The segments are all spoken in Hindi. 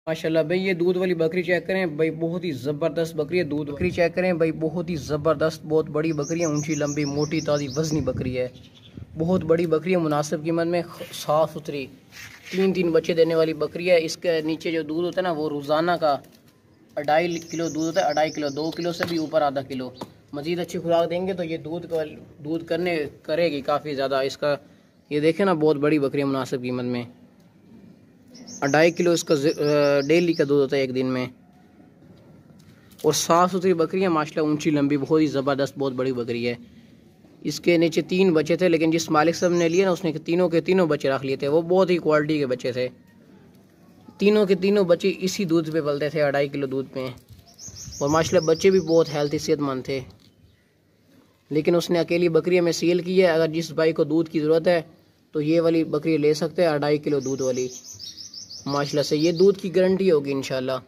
माशाल्लाह भाई ये दूध वाली बकरी चेक करें भाई, बहुत ही ज़बरदस्त बकरी है। दूध बकरी चेक करें भाई, बहुत ही ज़बरदस्त, बहुत बड़ी बकरी है, ऊंची लंबी मोटी ताज़ी वजनी बकरी है, बहुत बड़ी बकरी है, मुनासिब कीमत में, साफ़ सुथरी, तीन बच्चे देने वाली बकरी है। इसके नीचे जो दूध होता है ना वो रोज़ाना का 2.5 किलो दूध होता है, 2.5 किलो, 2 किलो से भी ऊपर आधा किलो। मज़ीद अच्छी खुराक देंगे तो ये दूध करेगी काफ़ी ज़्यादा। इसका ये देखें ना, बहुत बड़ी बकरी है मुनासिब कीमत में, 2.5 किलो इसका डेली का दूध होता है एक दिन में, और साफ़ सुथरी बकरी है माशाल्लाह, ऊंची लंबी, बहुत ही ज़बरदस्त, बहुत बड़ी बकरी है। इसके नीचे 3 बच्चे थे, लेकिन जिस मालिक साहब ने लिए ना उसने तीनों के तीनों बच्चे रख लिए थे, वो बहुत ही क्वालिटी के बच्चे थे। तीनों के तीनों बच्चे इसी दूध पे पलते थे, 2.5 किलो दूध पे, और माशाल्लाह बच्चे भी बहुत हेल्थी सेहतमंद थे। लेकिन उसने अकेली बकरी में सेल की है। अगर जिस भाई को दूध की ज़रूरत है तो ये वाली बकरी ले सकते हैं, 2.5 किलो दूध वाली माशाल्लाह से। ये दूध की गारंटी होगी इंशाल्लाह,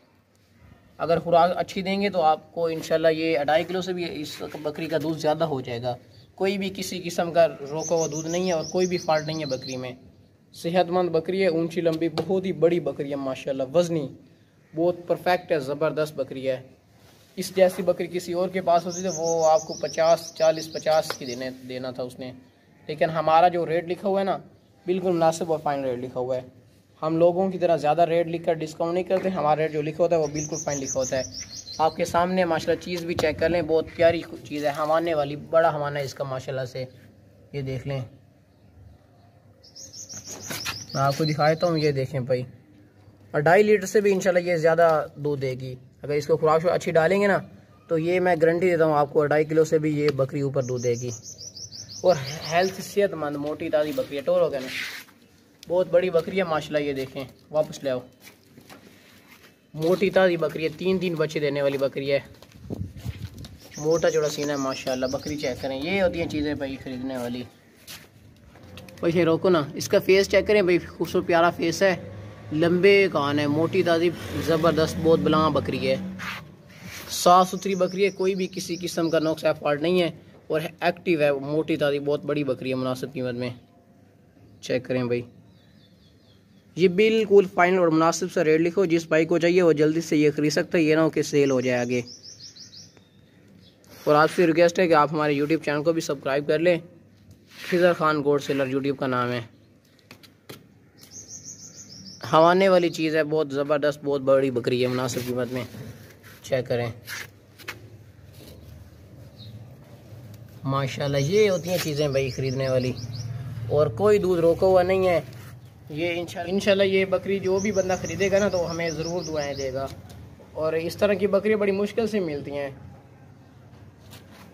अगर खुराक अच्छी देंगे तो आपको इंशाल्लाह ये 2.5 किलो से भी इस बकरी का दूध ज़्यादा हो जाएगा। कोई भी किसी किस्म का रोका हुआ दूध नहीं है और कोई भी फॉल्ट नहीं है बकरी में। सेहतमंद बकरी है, ऊंची लंबी, बहुत ही बड़ी बकरी है माशाल्लाह, वज़नी बहुत परफेक्ट है, ज़बरदस्त बकरी है। इस जैसी बकरी किसी और के पास होती तो वो आपको 50 की देना था उसने, लेकिन हमारा जो रेट लिखा हुआ है ना बिल्कुल मुनासिब और फाइन रेट लिखा हुआ है। हम लोगों की तरह ज़्यादा रेट लिखकर डिस्काउंट नहीं करते, हमारा रेट जो लिखा होता है वो बिल्कुल फाइन लिखा होता है। आपके सामने माशाल्लाह चीज़ भी चेक कर लें, बहुत प्यारी चीज़ है, हवाने वाली, बड़ा हवाना है इसका माशाल्लाह से, ये देख लें। मैं आपको दिखा देता हूँ, ये देखें भाई, और 2.5 लीटर से भी इंशाल्लाह ये ज़्यादा दूध देगी। अगर इसको खुराक अच्छी डालेंगे ना तो ये मैं गारंटी देता हूँ आपको, 2.5 किलो से भी ये बकरी ऊपर दूध देगी। और हेल्थ सेहतमंद मोटी ताज़ी बकरी है, टोर हो गया ना, बहुत बड़ी बकरी है माशाल्लाह। ये देखें, वापस ले आओ, मोटी ताज़ी बकरी है, 3 बच्चे देने वाली बकरी है, मोटा चौड़ा सीना है माशाल्लाह। बकरी चेक करें, ये होती हैं चीज़ें भाई खरीदने वाली। भाई रोको ना, इसका फेस चेक करें भाई, खूबसूरत प्यारा फेस है, लंबे कान है, मोटी ताज़ी ज़बरदस्त, बहुत बलां बकरी है, साफ़ सुथरी बकरी है, कोई भी किसी किस्म का नुक्स है फॉल्ट नहीं है, और एक्टिव है, मोटी ताज़ी बहुत बड़ी बकरी है मुनासिब कीमत में। चेक करें भाई, ये बिल्कुल फाइनल और मुनासिब सा रेट लिखो, जिस भाई को चाहिए वो जल्दी से ये खरीद सकता है, ये ना हो कि सेल हो जाए आगे। और आपसे रिक्वेस्ट है कि आप हमारे यूट्यूब चैनल को भी सब्सक्राइब कर लें, खिज़र खान गोट सेलर यूट्यूब का नाम है। हवाने वाली चीज़ है, बहुत ज़बरदस्त, बहुत बड़ी बकरी है मुनासिब कीमत में। चेक करें माशाल्लाह, ये होती हैं चीज़ें भाई खरीदने वाली, और कोई दूध रोका हुआ नहीं है। ये इंशाल्लाह ये बकरी जो भी बंदा ख़रीदेगा ना तो हमें ज़रूर दुआएं देगा, और इस तरह की बकरी बड़ी मुश्किल से मिलती हैं,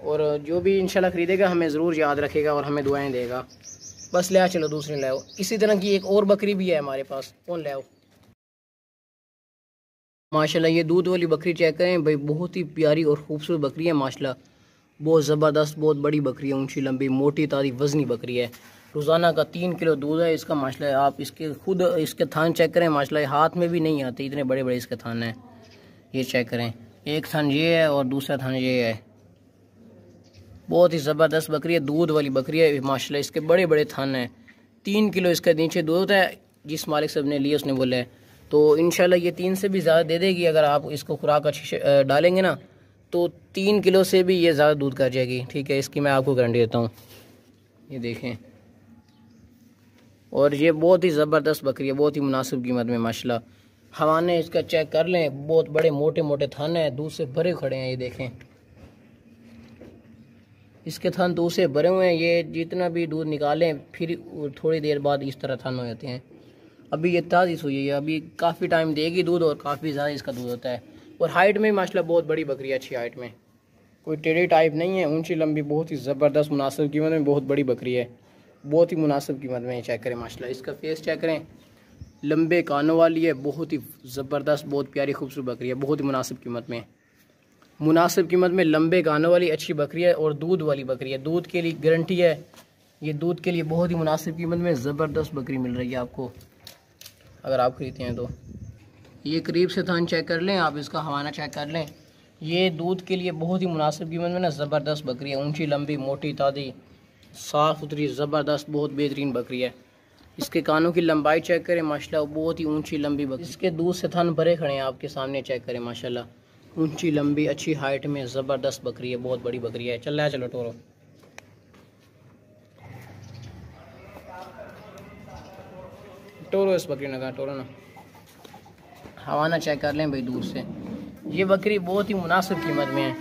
और जो भी इंशाल्लाह ख़रीदेगा हमें ज़रूर याद रखेगा और हमें दुआएं देगा। बस ले आओ, चलो दूसरी ले आओ। इसी तरह की एक और बकरी भी है हमारे पास, कौन ले आओ। माशाल्लाह ये दूध वाली बकरी चेक करें भाई, बहुत ही प्यारी और ख़ूबसूरत बकरी है माशाल्लाह, बहुत ज़बरदस्त, बहुत बड़ी बकरी है, ऊंची लंबी मोटी ताज़ी वज़नी बकरी है। रोज़ाना का 3 किलो दूध है इसका माशाल्लाह। आप इसके थान चेक करें माशाल्लाह, हाथ में भी नहीं आते, इतने बड़े बड़े इसके थान हैं। ये चेक करें, एक थान ये है और दूसरा थान ये है, बहुत ही ज़बरदस्त बकरी है, दूध वाली बकरी है माशाल्लाह। इसके बड़े बड़े थान हैं, 3 किलो इसके नीचे दूध है, जिस मालिक साहब ने लिए उसने बोला है, तो इंशाल्लाह ये 3 से भी ज़्यादा दे देगी। अगर आप इसको खुराक अच्छी से डालेंगे ना तो 3 किलो से भी ये ज़्यादा दूध कर जाएगी, ठीक है, इसकी मैं आपको गारंटी देता हूँ। ये देखें, और ये बहुत ही ज़बरदस्त बकरी है, बहुत ही मुनासिब कीमत में माशाल्लाह। हवाने इसका चेक कर लें, बहुत बड़े मोटे मोटे थान हैं, दूध से भरे खड़े हैं। ये देखें, इसके थान दूध से भरे हुए हैं, ये जितना भी दूध निकालें फिर थोड़ी देर बाद इस तरह थान हो जाते हैं। अभी ये ताज़ी सुई है, अभी काफ़ी टाइम देगी दूध, और काफ़ी ज़्यादा इसका दूध होता है। और हाइट में माशाल्लाह बहुत बड़ी बकरी है, अच्छी हाइट में, कोई टेढ़ी टाइप नहीं है, ऊंची लंबी, बहुत ही ज़बरदस्त मुनासिब कीमत में, बहुत बड़ी बकरी है, बहुत ही मुनासिब कीमत में। चेक करें माशाल्लाह, इसका फेस चेक करें, लंबे कानों वाली है, बहुत ही ज़बरदस्त, बहुत प्यारी खूबसूरत बकरी है, बहुत ही मुनासिब कीमत में। मुनासिब कीमत में लंबे कानों वाली अच्छी बकरी है, और दूध वाली बकरी है, दूध के लिए गारंटी है, ये दूध के लिए बहुत ही मुनासिब कीमत में ज़बरदस्त बकरी मिल रही है आपको अगर आप खरीदते हैं तो। ये करीब से थान चेक कर लें आप, इसका हवाना चेक कर लें, ये दूध के लिए बहुत ही मुनासिब कीमत में ना ज़बरदस्त बकरी है, ऊंची लंबी मोटी ताज़ी साफ़ सुथरी ज़बरदस्त बहुत बेहतरीन बकरी है। इसके कानों की लंबाई चेक करें माशाल्लाह, बहुत ही ऊंची लंबी बकरी। इसके दूध से थन भरे खड़े हैं आपके सामने, चेक करें माशाल्लाह। ऊंची लंबी अच्छी हाइट में ज़बरदस्त बकरी है, बहुत बड़ी बकरी है। चल रहा है, चलो टोरो टोरो इस बकरी ने कहा, टोरो ना हवाना चेक कर लें भाई दूर से। ये बकरी बहुत ही मुनासिब कीमत में है,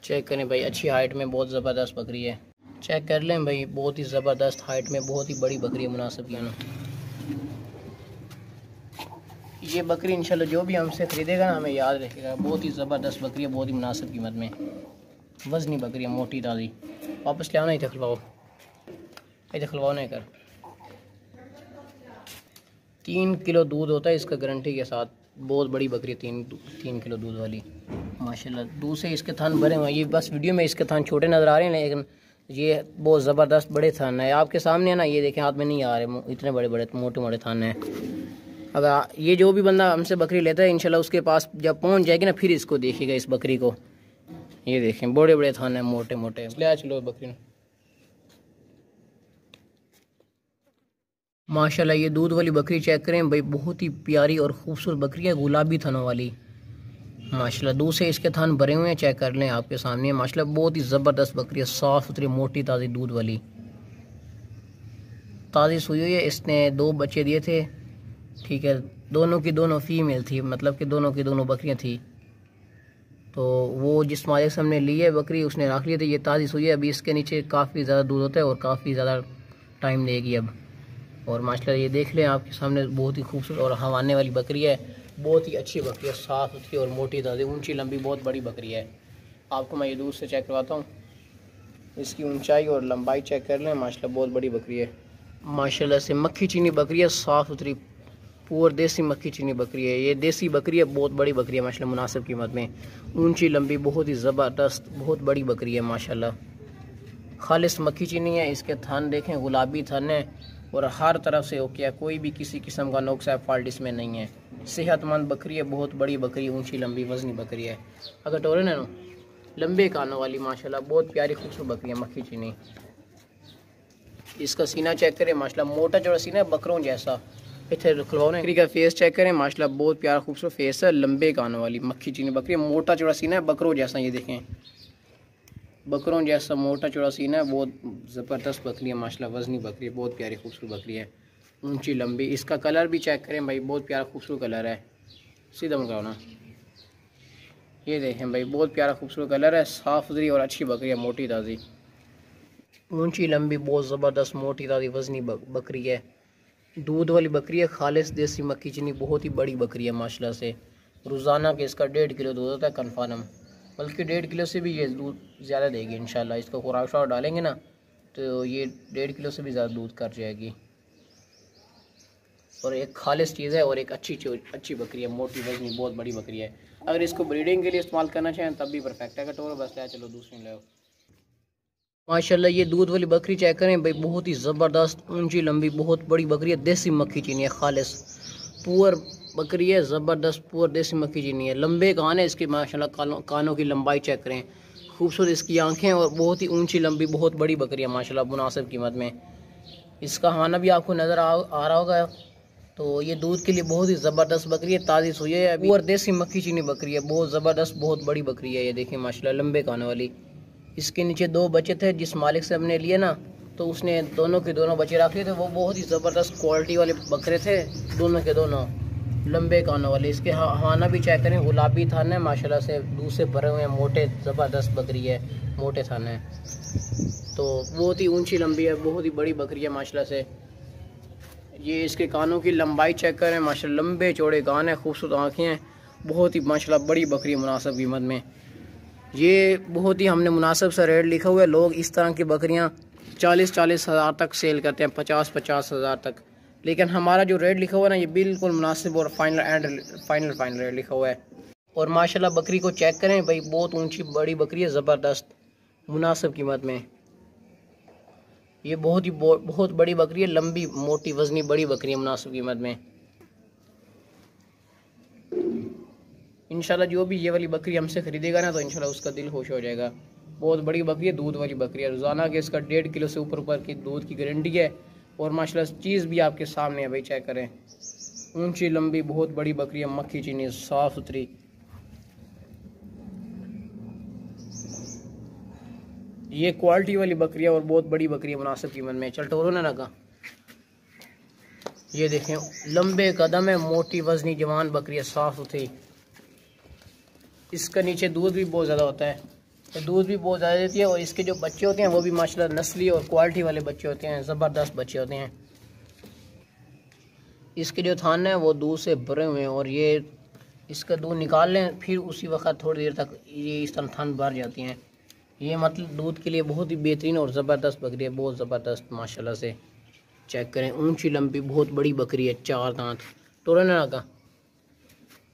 चेक करें भाई। अच्छी हाइट में बहुत ज़बरदस्त बकरी है, चेक कर लें भाई। बहुत ही ज़बरदस्त हाइट में बहुत ही बड़ी बकरी है, मुनासिब कीमत। ये बकरी इंशाल्लाह जो भी हमसे ख़रीदेगा ना हमें याद रखेगा, बहुत ही ज़बरदस्त बकरी है, बहुत ही मुनासिब कीमत में। वज़नी बकरी है, मोटी ताज़ी। वापस ले आना, इधर खिलवाओ, इधर खिलवाओ नहीं कर। 3 किलो दूध होता है इसका गारंटी के साथ, बहुत बड़ी बकरी है, 3 किलो दूध वाली माशाल्लाह। दूध से इसके थान भरे हुए हैं। ये बस वीडियो में इसके थान छोटे नज़र आ रहे हैं, लेकिन ये बहुत ज़बरदस्त बड़े थान है आपके सामने है ना। ये देखें, हाथ में नहीं आ रहे, इतने बड़े बड़े मोटे मोटे थान हैं। अगर ये जो भी बंदा हमसे बकरी लेता है इंशाल्लाह उसके पास जब पहुंच जाएगी ना, फिर इसको देखेगा इस बकरी को। ये देखें, बड़े बड़े थान हैं, मोटे मोटे। ले चलो बकरी माशाल्लाह। ये दूध वाली बकरी चेक करें भाई, बहुत ही प्यारी और खूबसूरत बकरी है, गुलाबी थनों वाली माशाल्लाह। दूध से इसके थान भरे हुए हैं, चेक कर लें आपके सामने माशाल्लाह। बहुत ही ज़बरदस्त बकरी है, साफ़ सुथरी मोटी ताज़ी दूध वाली, ताज़ी सुई हुई है। इसने 2 बच्चे दिए थे, ठीक है। दोनों की दोनों फीमेल थी, मतलब कि दोनों की दोनों बकरियां थी। तो वो जिस मालिक से हमने ली है बकरी उसने रख लिए थे। ये ताज़ी सुई है, अभी इसके नीचे काफ़ी ज़्यादा दूध होता है और काफ़ी ज़्यादा टाइम देगी अब। और माशाल्लाह ये देख लें आपके सामने, बहुत ही खूबसूरत और हवाने वाली बकरी है, बहुत ही अच्छी बकरी है, साफ़ सुथरी और मोटी ताज़ी, ऊंची लंबी, बहुत बड़ी बकरी है। आपको मैं ये दूर से चेक करवाता हूँ, इसकी ऊंचाई और लंबाई चेक कर लें माशाल्लाह, बहुत बड़ी बकरी है माशाल्लाह से। मक्खी चीनी बकरी है, साफ़ सुथरी पूर देसी मक्खी चीनी बकरी है। ये देसी बकरी है, बहुत बड़ी बकरी है माशाल्लाह, मुनासिब कीमत में, ऊंची लंबी, बहुत ही ज़बरदस्त, बहुत बड़ी बकरी है माशाल्लाह। खालिस मक्खी चीनी है। इसके थन देखें, गुलाबी थन है और हर तरफ से ओके है, कोई भी किसी किस्म का नुक्स है फॉल्ट इसमें नहीं है। सेहतमंद बकरी है, बहुत बड़ी बकरी, ऊंची लंबी वज़नी बकरी है। अगर टोरे ना लंबे कानों वाली माशाल्लाह, बहुत प्यारी खूबसूरत बकरी है मक्खी चीनी। इसका सीना चेक करें माशाल्लाह, मोटा चौड़ा सीना है, बकरों जैसा। इधर खिलवाने बकरी का फेस चेक करें माशाल्लाह, बहुत प्यारा खूबसूरत फेस है, लंबे कानों वाली मक्खी चीनी बकरी, मोटा चौड़ा सीना है, बकरों जैसा। ये देखें, बकरों जैसा मोटा चौड़ा सीना है, बहुत ज़बरदस्त बकरी है माशाल्लाह, वज़नी बकरी है, बहुत प्यारी खूबसूरत बकरी है, ऊंची लंबी। इसका कलर भी चेक करें भाई, बहुत प्यारा खूबसूरत कलर है। सीधा मुड़ाओ ना, ये देखें भाई, बहुत प्यारा खूबसूरत कलर है, साफ़ सुथरी और अच्छी बकरी है, मोटी ताज़ी, ऊंची लंबी, बहुत ज़बरदस्त मोटी ताज़ी वज़नी बकरी है, दूध वाली बकरी है, खालिस देसी मक्खी चीनी, बहुत ही बड़ी बकरी है माशाल्लाह से। रोज़ाना के इसका 1.5 किलो दूध होता है कन्फर्म, बल्कि 1.5 किलो से भी ये दूध ज़्यादा देगी इंशाल्लाह। इसको खुराक शुराक डालेंगे ना तो ये 1.5 किलो से भी ज़्यादा दूध कर जाएगी। और एक खालिस चीज़ है और एक अच्छी बकरी है, मोटी वज़नी, बहुत बड़ी बकरी है। अगर इसको ब्रीडिंग के लिए इस्तेमाल करना चाहें तब भी परफेक्ट है। कटोरा बस ले चलो दूसरी ले माशाल्लाह। ये दूध वाली बकरी चेक करें भाई, बहुत ही ज़बरदस्त ऊंची लंबी, बहुत बड़ी बकरी है, देसी मक्खी चीनी है, खालिस पुअर बकरी है, ज़बरदस्त पुअर देसी मक्खी चीनी है। लंबे कान है इसके माशाल्लाह, कानों की लंबाई चेक करें, खूबसूरत इसकी आंखें और बहुत ही ऊंची लंबी, बहुत बड़ी बकरी है माशाल्लाह, मुनासिब कीमत में। इसका खाना भी आपको नज़र आ रहा होगा। तो ये दूध के लिए बहुत ही ज़बरदस्त बकरी है, ताज़ी सुई है अभी, और देसी मक्खी चीनी बकरी है, बहुत ज़बरदस्त, बहुत बड़ी बकरी है। ये देखें माशाल्लाह, लंबे कानों वाली। इसके नीचे 2 बच्चे थे, जिस मालिक से हमने लिए ना तो उसने दोनों के दोनों बच्चे रख लिए थे। वो बहुत ही ज़बरदस्त क्वालिटी वाले बकरे थे, दोनों के दोनों लंबे कानों वाले। इसके हाना भी चेक करें, गुलाबी थान है माशाल्लाह से, दूध से भरे हुए हैं, मोटे ज़बरदस्त बकरी है, मोटे थान है। तो बहुत ही ऊंची लंबी है, बहुत ही बड़ी बकरी है माशाल्लाह से। ये इसके कानों की लंबाई चेक करें माशाल्लाह, लंबे चौड़े कान है, खूबसूरत आँखें हैं, बहुत ही माशाल्लाह बड़ी बकरी है, मुनासिब कीमत में। ये बहुत ही हमने मुनासिब सा रेट लिखा हुआ है। लोग इस तरह की बकरियां 40-40 हज़ार तक सेल करते हैं, 50-50 हज़ार तक, लेकिन हमारा जो रेट लिखा हुआ है ना, ये बिल्कुल मुनासिब और फाइनल रेट लिखा हुआ है। और माशाल्लाह बकरी को चेक करें भाई, बहुत ऊंची बड़ी बकरी है, ज़बरदस्त मुनासिब कीमत में। ये बहुत बड़ी बकरी है, लंबी मोटी वज़नी बड़ी बकरी है, मुनासिब कीमत में। इंशाल्लाह जो भी ये वाली बकरी हमसे ख़रीदेगा ना तो इंशाल्लाह उसका दिल खुश हो जाएगा। बहुत बड़ी बकरी है, दूध वाली बकरी है, रोज़ाना के इसका 1.5 किलो से ऊपर की दूध की गारंटी है। और माशाल्लाह चीज़ भी आपके सामने है भाई, चेक करें। ऊंची लंबी बहुत बड़ी बकरी है, मक्खी चीनी साफ़ सुथरी। ये क्वालिटी वाली बकरी है और बहुत बड़ी बकरी है मुनासिब कीमत में। चल टोरो ना लगा। ये देखें, लंबे कदम है, मोटी वजनी जवान बकरी है, साफ़ सुथरी। इसका नीचे दूध भी बहुत ज़्यादा होता है, तो दूध भी बहुत ज़्यादा देती है। और इसके जो बच्चे होते हैं वो भी माशाल्लाह नस्ली और क्वालिटी वाले बच्चे होते हैं, ज़बरदस्त बच्चे होते हैं। इसके जो थान है वो दूध से भरे हुए हैं, और ये इसका दूध निकाल लें फिर उसी वक्त थोड़ी देर तक ये इस तरह थान भर जाती हैं। ये मतलब दूध के लिए बहुत ही बेहतरीन और ज़बरदस्त बकरी है, बहुत ज़बरदस्त माशाल्लाह से। चेक करें, ऊंची लंबी बहुत बड़ी बकरी है, 4 दांत। टोरा ना लगा,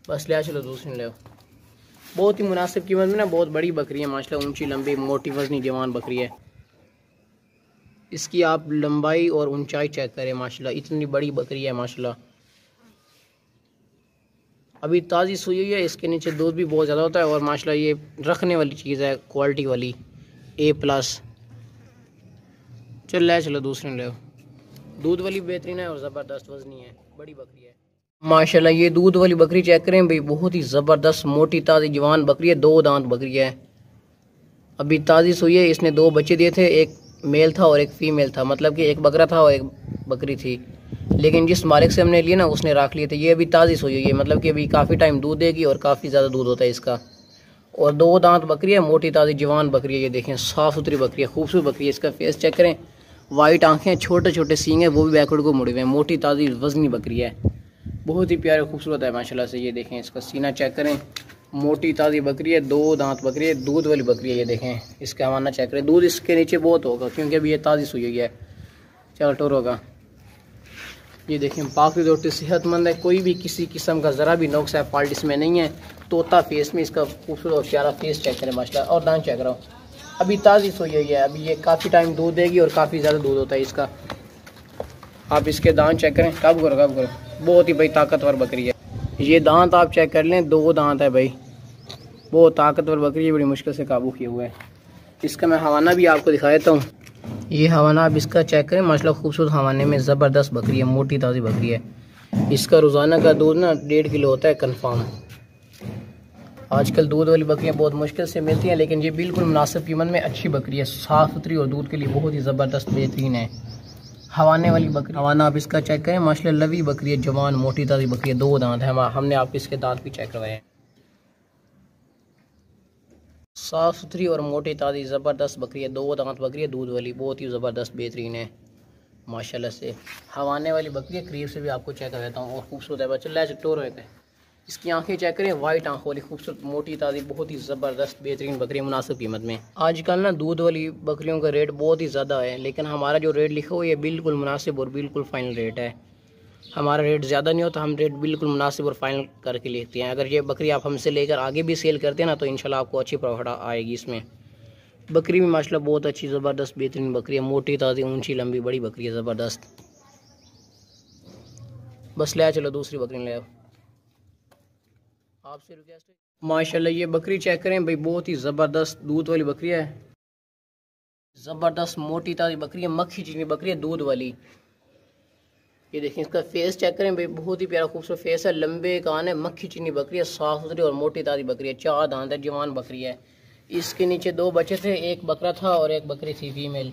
बस ले चलो दूसरी ले। बहुत ही मुनासिब कीमत में ना, बहुत बड़ी बकरी है माशाल्लाह, ऊंची लंबी मोटी वजनी जवान बकरी है। इसकी आप लंबाई और ऊंचाई चेक करें माशाल्लाह, इतनी बड़ी बकरी है माशाल्लाह। अभी ताज़ी सुई हुई है, इसके नीचे दूध भी बहुत ज़्यादा होता है, और माशाल्लाह ये रखने वाली चीज़ है, क्वालिटी वाली A+। चल ले चलो दूसरी ले। दूध वाली बेहतरीन है और ज़बरदस्त वजनी है, बड़ी बकरी है माशाल्लाह। ये दूध वाली बकरी चेक करें भाई, बहुत ही ज़बरदस्त मोटी ताज़ी जवान बकरी है, 2 दांत बकरी है। अभी ताज़ी सुई है, इसने 2 बच्चे दिए थे, एक मेल था और एक फीमेल था, मतलब कि एक बकरा था और एक बकरी थी। लेकिन जिस मालिक से हमने लिए ना उसने रख लिए थे। ये अभी ताज़ी सुई हुई है, मतलब कि अभी काफ़ी टाइम दूध देगी और काफ़ी ज़्यादा दूध होता है इसका। और 2 दांत बकरी है, मोटी ताज़ी जवान बकरी है। ये देखें, साफ़ सुथरी बकरी है, खूबसूरत बकरी है। इसका फेस चेक करें, वाइट आंखें, छोटे छोटे सींग है, वो भी बैकवर्ड को मुड़े हुए हैं। मोटी ताज़ी वजनी बकरी है, बहुत ही प्यारे खूबसूरत है माशाल्लाह से। ये देखें, इसका सीना चेक करें, मोटी ताज़ी बकरी है, 2 दांत बकरी है, दूध वाली बकरी है। ये देखें, इसका हवाना चेक करें, दूध इसके नीचे बहुत होगा क्योंकि अभी ये ताज़ी सुई हुई है। चल टोर होगा। ये देखें, बाकी रोटी सेहतमंद है, कोई भी किसी किस्म का ज़रा भी नुक्स है फॉल्ट इसमें नहीं है। तोता फेस में इसका खूबसूरत और प्यारा फेस चेक करें माशाल्लाह। और दांत चेक करो, अभी ताज़ी सोई हुई है, अभी ये काफ़ी टाइम दूध देगी और काफ़ी ज़्यादा दूध होता है इसका। आप इसके दांत चेक करें, कब करो, बहुत ही भाई ताकतवर बकरी है। ये दांत आप चेक कर लें, 2 दांत है भाई, बहुत ताकतवर बकरी है, बड़ी मुश्किल से काबू किए हुए है। इसका मैं हवाना भी आपको दिखा देता हूँ। ये हवाना आप इसका चेक करें माशाल्लाह, खूबसूरत हवाने में ज़बरदस्त बकरी है, मोटी ताज़ी बकरी है। इसका रोज़ाना का दूध ना 1.5 किलो होता है कन्फर्म। आजकल दूध वाली बकरियां बहुत मुश्किल से मिलती हैं, लेकिन ये बिल्कुल मुनासिब कीमत में अच्छी बकरी है, साफ़ सुथरी और दूध के लिए बहुत ही ज़बरदस्त बेहतरीन है। हवाने वाली बकरी, हवाना आप इसका चेक करें माशाल्लाह, लवी बकरी है, जवान मोटी ताज़ी बकरी है, 2 दांत है। हमने आप इसके दांत भी चेक करवाए हैं। साफ़ सुथरी और मोटी ताज़ी ज़बरदस्त बकरी है, 2 दांत बकरी है, दूध वाली, बहुत ही ज़बरदस्त बेहतरीन है माशाल्लाह से। हवाने वाली बकरी है, करीब से भी आपको चेक कर देता हूँ, और खूबसूरत है बच्चा ले टोर होता है। इसकी आंखें चेक करें, वाइट आंखों वाली खूबसूरत मोटी ताज़ी बहुत ही ज़बरदस्त बेहतरीन बकरी है मुनासिब कीमत में। आजकल ना दूध वाली बकरियों का रेट बहुत ही ज़्यादा है, लेकिन हमारा जो रेट लिखा हुआ है ये बिल्कुल मुनासिब और बिल्कुल फ़ाइनल रेट है। हमारा रेट ज़्यादा नहीं होता, हम रेट बिल्कुल मुनासिब और फाइनल करके लिखते हैं। अगर ये बकरी आप हमसे लेकर आगे भी सेल करते हैं ना, तो इंशाल्लाह आपको अच्छी प्रॉफिट आएगी इसमें। बकरी भी माशाल्लाह बहुत अच्छी ज़बरदस्त बेहतरीन बकरी है, मोटी ताज़ी ऊंची लंबी बड़ी बकरी है ज़बरदस्त। बस ले चलो दूसरी बकरी ले आओ। आपसे रिक्वेस्ट है माशाल्लाह, ये बकरी चेक करें भाई, बहुत ही ज़बरदस्त दूध वाली बकरी है, ज़बरदस्त मोटी ताज़ी बकरी है, मक्खी चीनी बकरी है, दूध वाली। ये देखें, इसका फेस चेक करें भाई, बहुत ही प्यारा खूबसूरत फेस है, लंबे कान है, मक्खी चीनी बकरी है, साफ़ सुथरी और मोटी ताज़ी बकरी है, 4 दांत है, जवान बकरी है। इसके नीचे 2 बच्चे थे, एक बकरा था और एक बकरी थी फीमेल।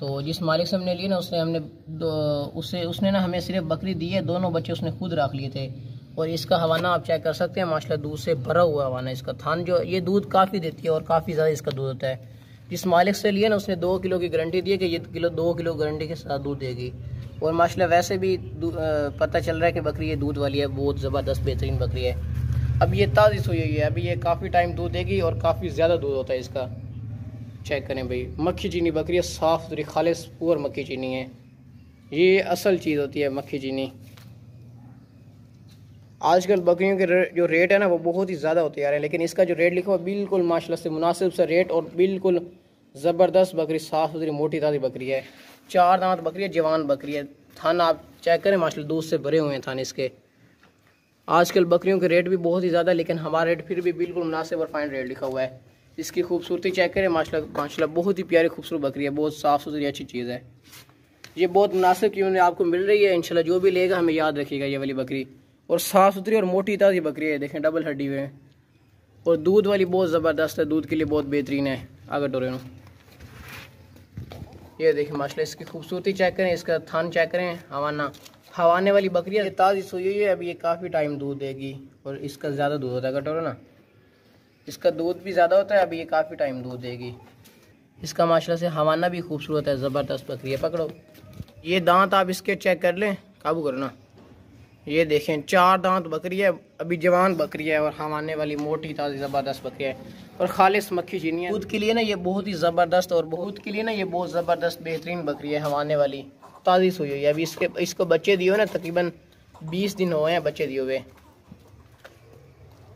तो जिस मालिक से हमने ली ना उसने ना हमें सिर्फ बकरी दी है, दोनों बच्चे उसने खुद रख लिए थे। और इसका हवाना आप चेक कर सकते हैं माशाल्लाह, दूध से भरा हुआ हवाना इसका। थान जो ये दूध काफ़ी देती है और काफ़ी ज़्यादा इसका दूध होता है। जिस मालिक से लिए ना उसने 2 किलो की गारंटी दी है कि ये 2 किलो गारंटी के साथ दूध देगी। और माशाल्लाह वैसे भी पता चल रहा है कि बकरी ये दूध वाली है, बहुत ज़बरदस्त बेहतरीन बकरी है। अब ये ताज़ी सोई हुई है, अभी ये काफ़ी टाइम दूध देगी और काफ़ी ज़्यादा दूध होता है इसका। चेक करें भाई, मक्खी चीनी बकरी है, साफ़ सुथरी खालिस प्योर मक्खी चीनी है, ये असल चीज़ होती है मक्खी चीनी। आजकल बकरियों के जो रेट है ना वो बहुत ही ज़्यादा होते जा रहे हैं, लेकिन इसका जो रेट लिखा हुआ बिल्कुल माशाल्लाह से मुनासिब सा रेट और बिल्कुल ज़बरदस्त बकरी, साफ़ सुथरी मोटी ताज़ी बकरी है, 4 दांत बकरी है, जवान बकरी है। थान आप चेक करें माशाल्लाह, दूध से भरे हुए हैं थान इसके। आजकल बकरियों के रेट भी बहुत ही ज़्यादा, लेकिन हमारा रेट फिर भी बिल्कुल मुनासिब और फाइन रेट लिखा हुआ है। इसकी खूबसूरती चेक करें माशाल्लाह, बहुत ही प्यारी खूबसूरत बकरी है, बहुत साफ़ सुथरी अच्छी चीज़ है। ये बहुत मुनासिब कीमत में आपको मिल रही है। इंशाल्लाह जो भी लेगा हमें याद रखिएगा ये वाली बकरी। और साफ़ सुथरी और मोटी ताज़ी बकरी है, देखें डबल हड्डी हुए। और दूध वाली बहुत ज़बरदस्त है, दूध के लिए बहुत बेहतरीन है। आगे टोरेनो ये देखें माशाल्लाह, इसकी खूबसूरती चेक करें, इसका थान चेक करें। हवाने वाली बकरी है, ताज़ी सोई हुई है। अभी ये काफ़ी टाइम दूध देगी और इसका ज़्यादा दूध होता है कटोरा ना, इसका दूध भी ज़्यादा होता है। अभी ये काफ़ी टाइम दूध देगी। इसका माशाल्लाह से हवाना भी खूबसूरत है, ज़बरदस्त बकरी है। पकड़ो ये दांत आप इसके चेक कर लें, काबू करो ना। ये देखें 4 दांत बकरी है, अभी जवान बकरी है और हवाने वाली मोटी ताज़ी ज़बरदस्त बकरी है और खालिस मक्खी चीनी है। दूध के लिए ना ये बहुत ही ज़बरदस्त और बहुत के लिए ना ये बहुत ज़बरदस्त बेहतरीन बकरी है, हवाने वाली ताज़ी सोई हुई है। अभी इसको बच्चे दिए हुए ना, तकरीबन 20 दिन हुए हैं बच्चे दिए हुए।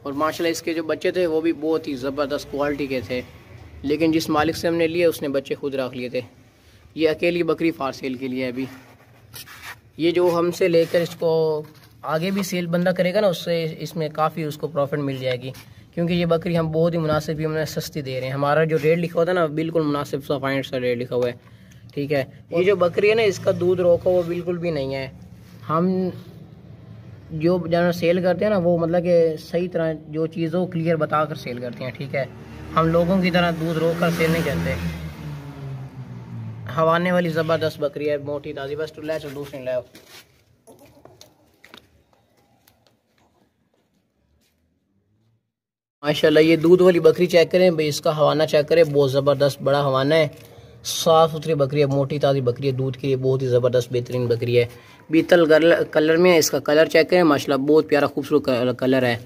और माशाल्लाह इसके जो बच्चे थे वो भी बहुत ही ज़बरदस्त क्वालिटी के थे, लेकिन जिस मालिक से हमने लिए उसने बच्चे खुद रख लिए थे। ये अकेली बकरी फार सेल के लिए है। अभी ये जो हमसे लेकर इसको आगे भी सेल बंदा करेगा ना, उससे इसमें काफ़ी उसको प्रॉफिट मिल जाएगी, क्योंकि ये बकरी हम बहुत ही मुनासिब हमने सस्ती दे रहे हैं। हमारा जो रेट लिखा होता है ना, बिल्कुल मुनासिब सा फाइंड सा रेट लिखा हुआ है, ठीक है। ये जो बकरी है ना, इसका दूध रोका वो बिल्कुल भी नहीं है। हम जो जानवर सेल करते हैं ना, वो मतलब कि सही तरह जो चीज़ों को क्लियर बता कर सेल करते हैं, ठीक है। हम लोगों की तरह दूध रोक कर सेल नहीं करते। हवाने वाली ज़बरदस्त बकरी है, मोटी ताज़ी। बस तो ले चल दूसरी ले। माशाल्लाह ये दूध वाली बकरी चेक करें भाई, इसका हवाना चेक करें, बहुत ज़बरदस्त बड़ा हवाना है, साफ़ सुथरी बकरी है, मोटी ताज़ी बकरी है, दूध के लिए बहुत ही ज़बरदस्त बेहतरीन बकरी है। बीतल कलर में है, इसका कलर चेक करें माशाल्लाह, बहुत प्यारा खूबसूरत कलर है।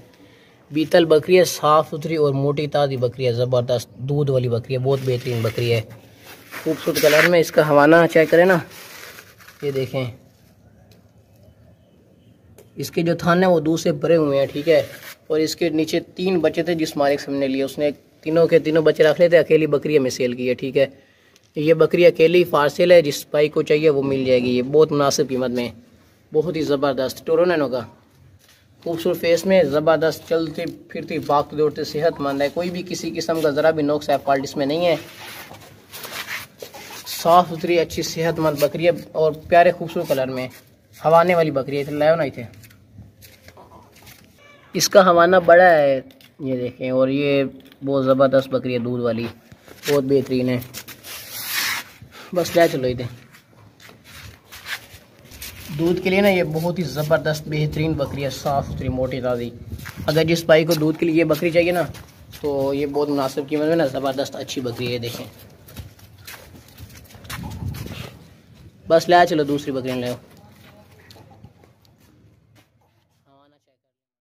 बीतल बकरी है, साफ़ सुथरी और मोटी ताज़ी बकरी है, ज़बरदस्त दूध वाली बकरी है, बहुत बेहतरीन बकरी है, खूबसूरत कलर में। इसका हवाना चेक करें ना, ये देखें इसके जो थान है वो दूध से भरे हुए हैं, ठीक है। और इसके नीचे 3 बच्चे थे जिस मालिक से हमने लिए, उसने तीनों के तीनों बच्चे रख लेते। अकेली बकरी हमें सेल की है, ठीक है। ये बकरी अकेली फारसेल है, जिस भाई को चाहिए वो मिल जाएगी। ये बहुत मुनासिब कीमत में, बहुत ही ज़बरदस्त टोरो नैनो का खूबसूरत फेस में, ज़बरदस्त चलती फिरती भागती दौड़ती सेहतमंद है। कोई भी किसी किस्म का ज़रा भी नुक्स है फॉल्ट इसमें नहीं है। साफ़ सुथरी अच्छी सेहतमंद बकरी है और प्यारे खूबसूरत कलर में हवाने वाली बकरी है। लायो ना इथे, इसका हवाना बड़ा है, ये देखें। और ये बहुत ज़बरदस्त बकरी है, दूध वाली, बहुत बेहतरीन है। बस ले चलो इधर। दूध के लिए ना ये बहुत ही ज़बरदस्त बेहतरीन बकरी है, साफ़ सुथरी मोटी ताज़ी। अगर जिस भाई को दूध के लिए ये बकरी चाहिए ना, तो ये बहुत मुनासिब कीमत में ना ज़बरदस्त अच्छी बकरी है, देखें। बस ले चलो दूसरी बकरी ले।